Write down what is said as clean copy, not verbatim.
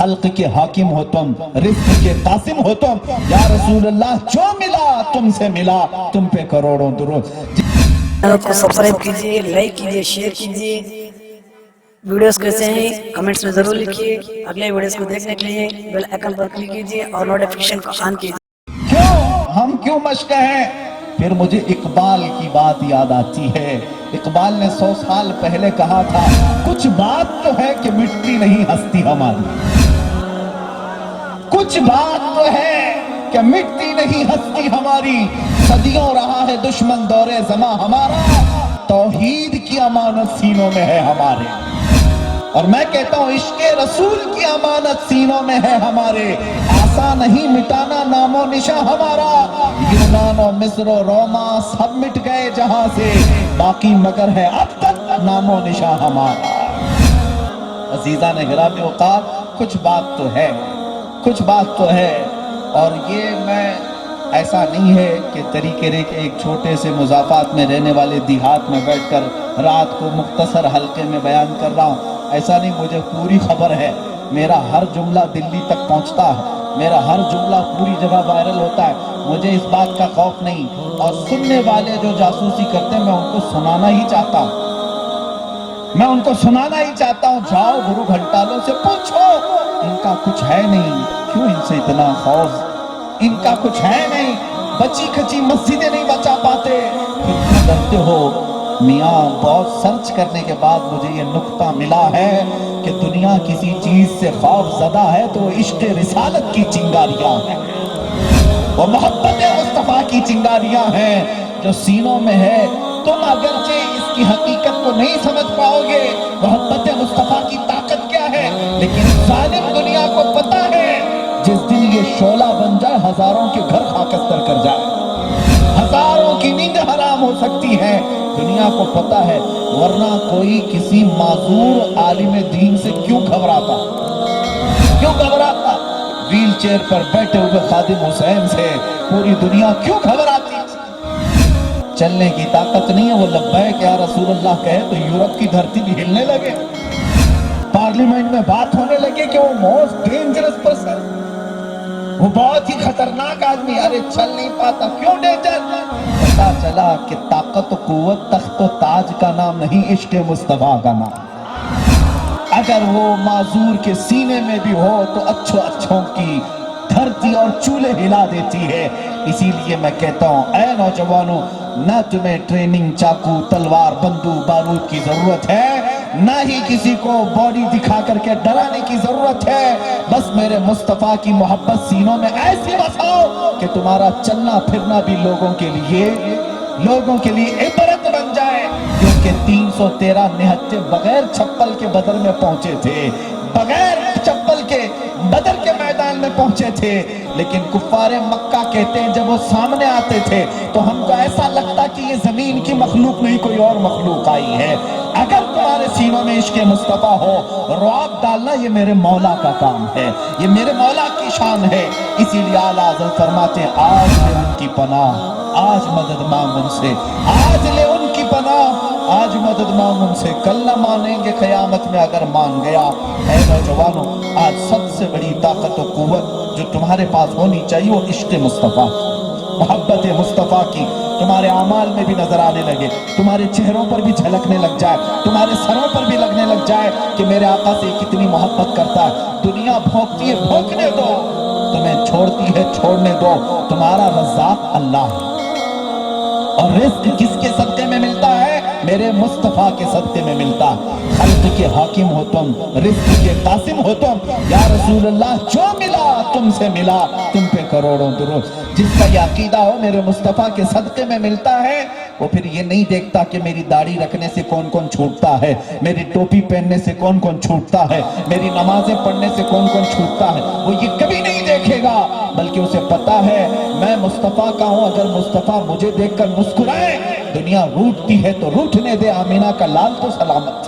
خلق کے حاکم ہو تم، رزق کے قاسم ہو تم، یا رسول اللہ جو ملا تم سے ملا، تم پہ کروڑوں درود۔ چینل کو سبسکرائب کیجئے، لائک کیجئے، شیئر کیجئے، ویڈیوز کیسے ہیں کمنٹس میں ضرور لکھیے۔ اگلے ویڈیوز کو دیکھنے کے لیے بیل آئیکن پر کلک کیجئے اور نوٹیفیکیشن کو آن کیجئے۔ ہم کیوں مشق ہیں؟ پھر مجھے اقبال کی بات یاد آتی ہے۔ اقبال نے 100 سال پہلے کہا تھا، کچھ بات تو ہے کہ مٹتی نہیں ہستی ہماری، کچھ بات تو ہے کہ مٹتی نہیں ہستی ہماری، صدیوں رہا ہے دشمن دور زماں ہمارا، توحید کی امانت سینوں میں ہے ہمارے، اور میں کہتا ہوں عشق رسول کی امانت سینوں میں ہے ہمارے، آسان نہیں مٹانا نام و نشاں ہمارا، یونان و مصر و روما سب مٹ گئے جہاں سے، باقی مگر ہے اب تک نام و نشاں ہمارا۔ عزیزان گرامی اوقات، کچھ بات تو ہے، کچھ بات تو ہے، اور یہ میں ایسا نہیں ہے کہ طریقے کے ایک چھوٹے سے مضافات میں رہنے والے دیہات میں بیٹھ کر رات کو مختصر حلقے میں بیان کر رہا ہوں، ایسا نہیں، مجھے پوری خبر ہے، میرا ہر جملہ دلی تک پہنچتا ہے، میرا ہر جملہ پوری جگہ وائرل ہوتا ہے، مجھے اس بات کا خوف نہیں، اور سننے والے جو جاسوسی کرتے ہیں میں ان کو سنانا ہی چاہتا ہوں، میں ان کو سنانا ہی چاہتا ہوں، جاؤ گرو گھنٹالوں سے پوچھو، ان کا کچھ ہے نہیں، کیوں ان سے اتنا خوف، ان کا کچھ ہے نہیں، بچی کھچی مسجدیں نہیں بچا پاتے، پھر کیوں ڈرتے ہو؟ میاں بہت سرچ کرنے کے بعد مجھے یہ نقطہ ملا ہے کہ دنیا کسی چیز سے خوف زدہ ہے تو عشق رسالت کی چنگاریاں ہیں، وہ محبت مصطفیٰ کی چنگاریاں ہیں جو سینوں میں ہے، تم اگرچہ اس کی حقیقت کو نہیں سمجھ پاؤ گے، محبت مصطفیٰ کی طاقت کیا ہے، لیکن ظالم دنیا کو پتا ہے، جس دن یہ شعلہ بن جائے ہزاروں کے گھر خاکستر کر جائے، ہزاروں کی نیند حرام ہو سکتی ہے، دنیا کو پتا ہے، ورنہ کوئی کسی معذور عالم دین سے کیوں گھبراتا، کیوں گھبراتا، ویل چیئر پر بیٹھے ہوئے خادم حسین سے پوری دنیا کیوں گھبراتی؟ چلنے کی طاقت نہیں ہے، وہ لبیک یا رسول اللہ کہے تو یورپ کی دھرتی بھی ہلنے لگے، پارلیمنٹ میں بات ہونے لگے کہ وہ موسٹ ڈینجرس پرسن، وہ بہت ہی خطرناک آدمی، ارے چل نہیں پاتا، کیوں ڈینجر؟ پتا چلا کہ طاقت و قوت تخت و تاج کا نام نہیں، عشق مصطفیٰ کا نام، اگر وہ معذور کے سینے میں بھی ہو تو اچھوں کی دھرتی اور چولے ہلا دیتی ہے، اسی لیے میں کہتا ہوں اے نوجوانوں، نہ تمہیں ٹریننگ چاقو تلوار بندوق بارود کی ضرورت ہے، نہ ہی کسی کو باڈی دکھا کر کے ڈرانے کی ضرورت ہے، بس میرے مصطفیٰ کی محبت سینوں میں ایسی بساؤ کہ تمہارا چلنا پھرنا بھی لوگوں کے لیے عبرت بن جائے، کیونکہ 313 نہتے بغیر چپل کے بدر میں پہنچے تھے، بغیر چپل کے بدر کے میدان میں پہنچے تھے، لیکن کفار مکہ کہتے ہیں جب وہ سامنے آتے تھے تو ہم کو ایسا لگتا کہ یہ زمین کی مخلوق نہیں کوئی اور مخلوق آئی ہے، اگر تمہارے سینوں میں عشق مصطفیٰ ہو، رعب ڈالنا یہ میرے مولا کا کام ہے، یہ میرے مولا کی شان ہے، اسی لیے اعلیٰ حضرت فرماتے ہیں آج لے ان کی پناہ، آج مدد مانگ ان سے، آج لے ان کی پناہ، آج مدد مانگ ان سے، کل نہ مانیں گے قیامت میں اگر مان گیا۔ اے نوجوانوں، آج سب سے بڑی طاقت و قوت جو تمہارے پاس ہونی چاہیے وہ عشق مصطفیٰ، محبت مصطفیٰ کی تمہارے اعمال میں بھی نظر آنے لگے، تمہارے چہروں پر بھی جھلکنے لگ جائے، تمہارے سروں پر بھی لگنے لگ جائے کہ میرے آقا سے کتنی محبت کرتا ہے، دنیا بھونکتی ہے بھونکنے دو، تمہیں چھوڑتی ہے چھوڑنے دو، تمہارا رزاق اللہ ہے، اور رزق کس کے صدقے میں ملتا ہے؟ میرے مصطفیٰ کے صدقے میں ملتا ہے، خلق کے حاکم ہو تم، رزق کے قاسم ہو تم، یا رسول اللہ جو ملا تم سے ملا، تم پہ کروڑوں درود، جس کا یہ عقیدہ ہو میرے مصطفیٰ کے صدقے میں ملتا ہے، وہ پھر یہ نہیں دیکھتا کہ میری داڑھی رکھنے سے کون کون چھوٹتا ہے، میری ٹوپی پہننے سے کون کون چھوٹتا ہے، میری نمازیں پڑھنے سے کون کون چھوٹتا ہے، وہ یہ کبھی نہیں دیکھے گا، بلکہ اسے پتا ہے میں مصطفیٰ کا ہوں، اگر مصطفیٰ مجھے دیکھ کر مسکرائے، دنیا روٹتی ہے تو روٹنے دے، آمینہ کا لال تو سلامت